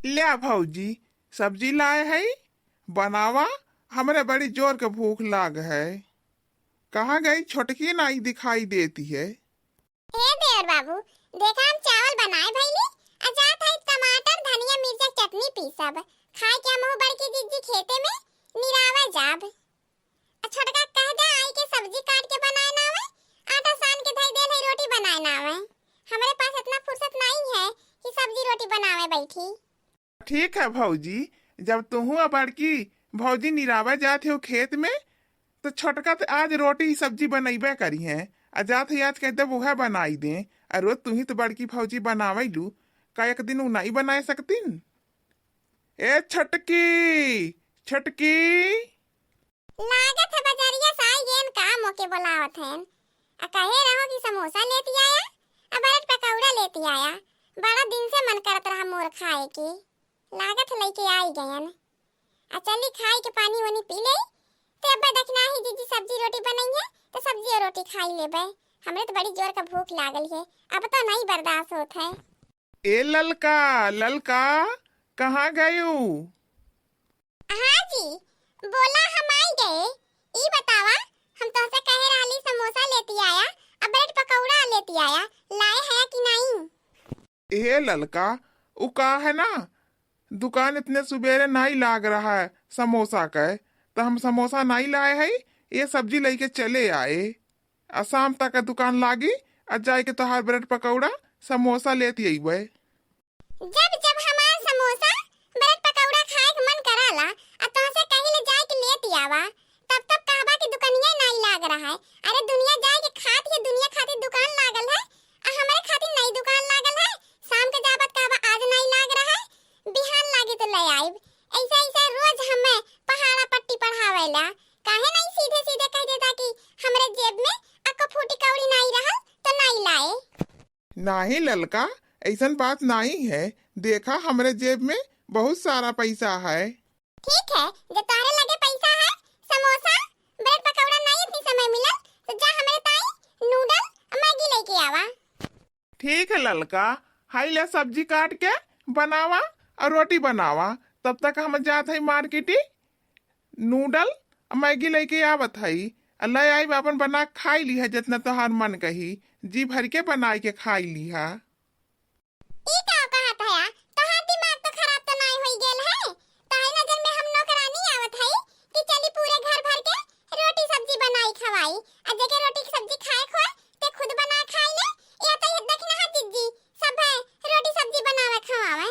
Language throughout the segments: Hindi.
ले भौजी, सब्जी लाए है, बनावा। हमरे बड़ी जोर के भूख लाग है। कहाँ गई छोटकी नाई दिखाई देती है। ए देवर बाबू, देखा हम चावल बनाए भइली। अजात है टमाटर धनिया मिर्चा चटनी पीसब। खाए के हमहु बड़की दीदी खेते में निरावा जाब। छोटका कह दे आई के सब्जी काट के बनाए ना आवे, आटा सान के धई देल है रोटी बनाए ना आवे। हमरे पास इतना फुर्सत नहीं है कि सब्जी रोटी बनावे बैठी। ठीक है भौजी, जब तुहू बड़की भौजी निरावा जाते हो खेत में तो छोटका तो आज रोटी सब्जी बनैबे करी है। अजात है आज कहते वह बनाई दे। और रोज तू ही तो बड़की भौजी बनावे लू, का एक दिन उ नहीं बनाए सकतीन। ए छटकी छटकी, लागत है बजरिया साई गेन काम होके बोलावत हैं। कहे रहो कि समोसा लेती आया, ब्रेड पकौड़ा लेती आया। बड़ा दिन से मन करत रहा मोर खाए की। लागत लेके आई गयन। चली खाई के पानी वानी पी ले। ते अब देखना ही दीदी सब्जी रोटी बनाई है तो सब्जी और रोटी खाई लेबे। हमरे तो बड़ी जोर का भूख लागल है, अब तो नहीं बर्दाश्त होत है। ए ललका ललका, कहाँ गयू? हाँ जी, बोला हम आई गए। ई बतावा, हम तोसे कहे रहली समोसा लेती आया, ब्रेड पकौड़ा लेती आया, लाए है कि नहीं? ए ललका, उ का है ना, दुकान इतने सुबेरे नहीं लाग रहा है समोसा का, तो हम समोसा नहीं लाए है, ये सब्जी लेके चले आए। शाम तक दुकान लागी, जाए के तोहार ब्रेड पकौड़ा समोसा लेती आई। जब जब हमार समोसा ब्रेड पकौड़ा खाए के मन कराला, तोसे कहिले जाए के लेती आवा, तब तब कहबा कि दुकानिया नहीं लाग रहा है। अरे दुनिया जाए के खात है, दुनिया खातिर दुकान लागल है, हमारे खातिर नहीं दुकान लागल है। शाम के जाबत कहबा आज नहीं लाग रहा है, बिहान लागे तो ले आइब। ऐसा ऐसा रोज हमें पहाड़ा पट्टी पढ़ावेला। काहे नहीं सीधे सीधे कह देता कि हमरे जेब में अको फूटी कौड़ी नहीं रहल तो नहीं लाए। नहीं ललका, ऐसा बात नहीं है। देखा हमरे जेब में बहुत सारा पैसा है। ठीक है, जब तारे लगे पैसा है, समोसा ब्रेड पकौड़ा नहीं इतनी समय मिलल, तो जा हमरे ताई नूडल मैगी लेके आवा। ठीक है ललका, हाई ले सब्जी काट के बनावा और रोटी बनावा। तब तक हम जात है मार्केट, नूडल मैगी लेके आवत है। ले आई अपन बना खाई ली है, जितना तोहार मन कही जी भर के बनाई के खाई ली है। ई का कहत है, तोहार दिमाग तो खराब तो नहीं होई गेल है? ताई नजर में हम नौकरानी आवत है कि चली पूरे घर भर के रोटी सब्जी बनाई खवाई। जगह रोटी की सब्जी खाए खोए ते खुद बना खाई ले, या तो ये देखना है जीजी सब है रोटी सब्जी बनावे खवावे।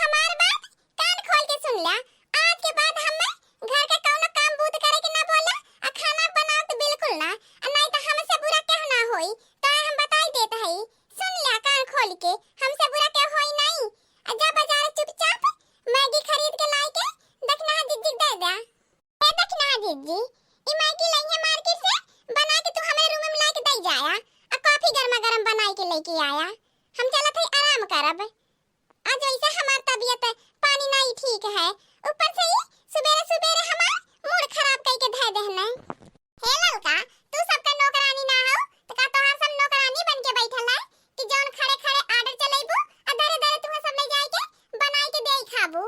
हमार बात कान खोल के सुन ले। आज के बाद हमें घर के कौनो काम बूत करे के ना बोला, खाना बनाओ तो बिल्कुल ना, नहीं तो हमसे बुरा कहना होई। तो हम बताई देत है, सुन ले कान खोल के, हमसे बुरा क्या होई नहीं। जा बाजार चुपचाप मैगी खरीद के लाई के देखना है जीजी दे दे। ए देखना है जीजी, ई मैगी लाई है मार्केट से, बना के तू हमारे रूम में ला के दे जाया। कॉफी गरमा गरम बनाई के लेके आया। हम चलत है आराम करब। आज ऐसे हमार तबीयत पानी नहीं ठीक है, ऊपर से ही सुबेरे सुबेरे हमार मूड खराब कई के धै देहने। हे ललका, तू सबका नौकरानी ना हो तो का तोहार सब नौकरानी बन के बैठल है कि जौन खड़े खड़े आर्डर चलेबू आ दरे दरे तुम्हें सब ले जाए के बनाई के देई खाबू।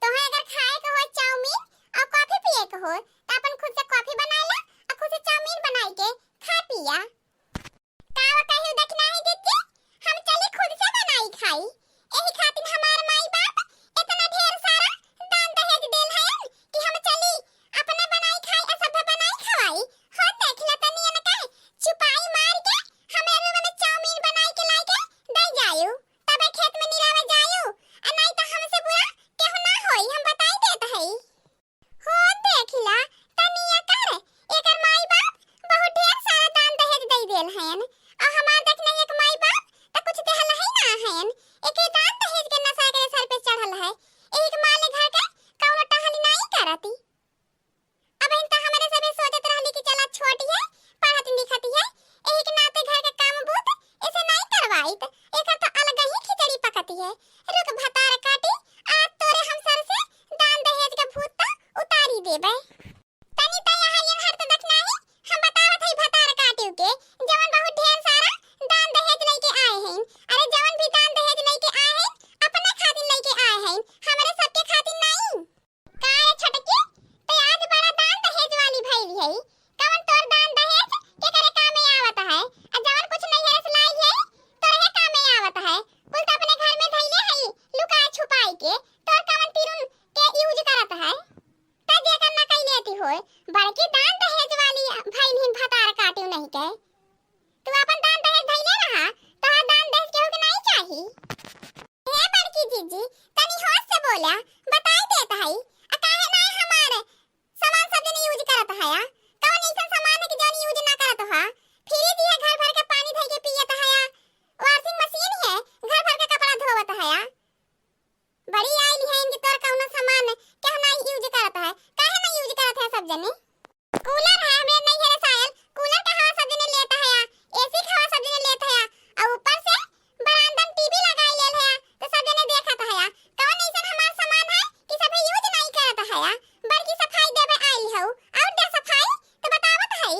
तोहे अगर खाए के हो चाउमीन और कॉफी पिए के हो तो अपन खुद से कॉफी बना ले और खुद से चाउमीन बनाई के खा पिया। कावा कहियो देखना है जीजी, हम चली खुद से बनाई खाई। एही खातिर हमार माई बाप इतना ढेर सारा दान दहेज देल है कि हम चली अपने बनाई खाई और सब बनाई खवाई। हो देख ले तनी न कहे छुपाई मार के हमें रूम में चाउमीन बनाई के लाई के दे जायू, तबे खेत में निरावे जायू। नहीं तो हमसे बुरा केहू ना होई, हम बताई देत है। हो देख ला तनी ये कर, एकर माई बाप बहुत ढेर सारा दान दहेज दे देल हन, और हमार देखने एक माई बाप त कुछ देहल है ना हन। एके दान दहेज के नशा के सर पे चढ़ल है। एक माले घर के कौनो टहली नहीं करती। अब इन त हमरे सबे सोचत रहली कि चला छोटी है, पढ़त लिखत है, एक नाते घर के काम बूत ऐसे नहीं करवाई त एकर तो अलग ही खिचड़ी पकती है। रुक भतार काटी, आज तोरे हम सर से दान दहेज के भूत त उतारी देबे। तनी त यहाँ ये हर त देखना है, हम बतावत है भतार काटियो के जवन बहुत ढेर सारा दान दहेज लेके आए हैं। अरे जवन भी दान दहेज लेके आए हैं अपने खातिर लेके जी तनी होश से बोला बताई देता है आ काहे नहीं हमारे सामान सब जने यूज करत है या कौन ऐसा सामान है कि जौन यूज ना करत हो फ्रिज है घर भर के पानी धइ के पियत है या वॉशिंग मशीन है घर भर के कपड़ा धोवत है या बड़ी आइल है इनके तोर कौन सामान क्या नहीं यूज करत है काहे नहीं यूज करत है सब जने कूलर है हमें नहीं है सायल कूलर का हवा सब जने लेता है या एसी का हवा सब जने लेता है और ऊपर से बरामदा में टीवी लगाई लेल है तो सब जने देखत है या कौन ऐसा हमार सामान है कि सब यूज नहीं करत है या बल्कि सफाई देवे आइल हो और दे सफाई तो बतावत है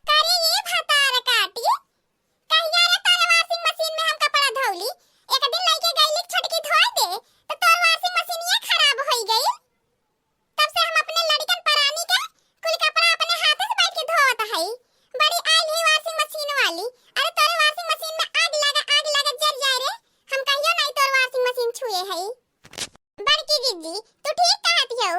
करे ये भतार काटी कहिया रे तारे वॉशिंग मशीन में हम कपड़ा धौली एक दिन लइके गइली छोटकी धोई दे तो तोर वॉशिंग मशीन ये खराब होई गई तब से हम अपने लड़कन परानी के कुल कपड़ा अपने हाथ से बैठ के धोवत है बड़ी आइल ही वॉशिंग मशीन वाली अरे तोरे वॉशिंग मशीन में आग लगा जल जाए रे हम कहियो नहीं तोर वॉशिंग मशीन छुए है बड़की दीदी तू ठीक कहत हो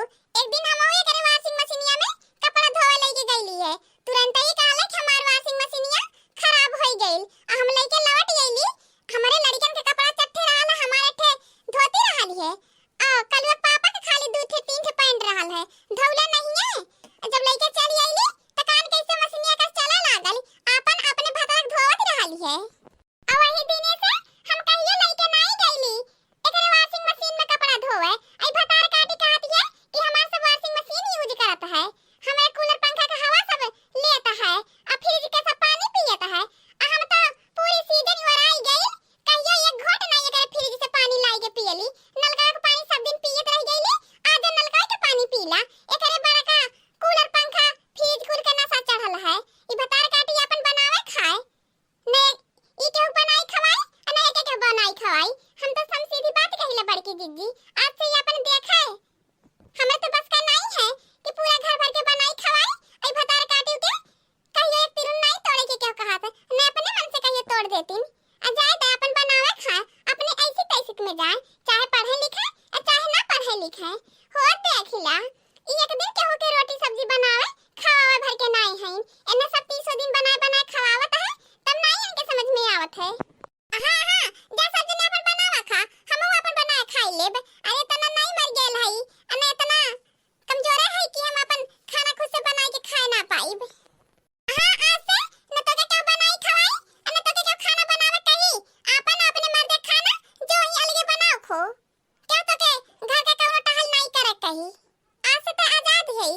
एक दिन हम ओए करे वॉशिंग मशीनिया में कपड़ा धोवे लेके गइली है तुरंत ही कहले कि हमार वॉशिंग मशीनिया खराब होई गइल आ हम लेके लौट गइली हमारे लड़कन के कपड़ा चट्टे रहल हमारे ठे धोती रहल है आ कलवा पापा के खाली 2 थे 3 थे पहन रहल है धौला नहीं है जब लेके चली आइली त कान कैसे मशीनिया का चला लागल आपन अपने भतरक धोवत रहल है आ वही दिने से हम कहियो लेके नहीं गइली एकरे वॉशिंग मशीन में कपड़ा धोवे आई भतार काटी कहत है कि हमार सब वॉशिंग मशीन यूज करत है हमें कूलर पंखा का हवा सब लेता है आ फ्रिज के सब पानी पियत है आ हम तो पूरी सीजन वराई गई कहियो एक घोट नहीं एकरे फ्रिज से पानी लाई के पियली नलका के पानी सब दिन पियत रह गईली आज नलका के पानी पीला एकरे बड़का कूलर पंखा फ्रिज कुल के नशा चढ़ल है ई भतार काटी अपन बनावे खाए ने ई केहू बनाई खवाई आ ने के बनाई खवाई हम तो सम सीधी बात कहिला बड़की दीदी आज से ई अपन देखा है हमें तो बस का नहीं है कि पूरा घर भर के बनाई खवाई आई भतार काटी के कहियो एक तिरुन नहीं तोड़े के क्यों कहा था मैं अपने मन से कहियो तोड़ देती आ जाए तो अपन बनावे खाए अपने ऐसी तैसिक में जाए चाहे पढ़े लिखे या चाहे ना पढ़े लिखे हो देखिला ई एक दिन केहू के रोटी सब्जी बनावे खवावे भर के नहीं है एने सब 30 दिन बनाए बनाए खवावत है तब नहीं इनके समझ में आवत है हां हां जा सब दिन अपन बनावा खा हमहू अपन बनाए खाई लेब अरे तना नहीं मर गेल है अने इतना कमजोर है कि हम अपन खाना खुद से बनाए के खाए ना पाइब हां आज से न तो के क्या बनाई खवाई न तो के क्या खाना बनावे कही अपन अपने मर्द खाना जो ही अलगे बनाओ खो क्या तो के घर का कहो टहल नहीं करे कही आज से तो आजाद है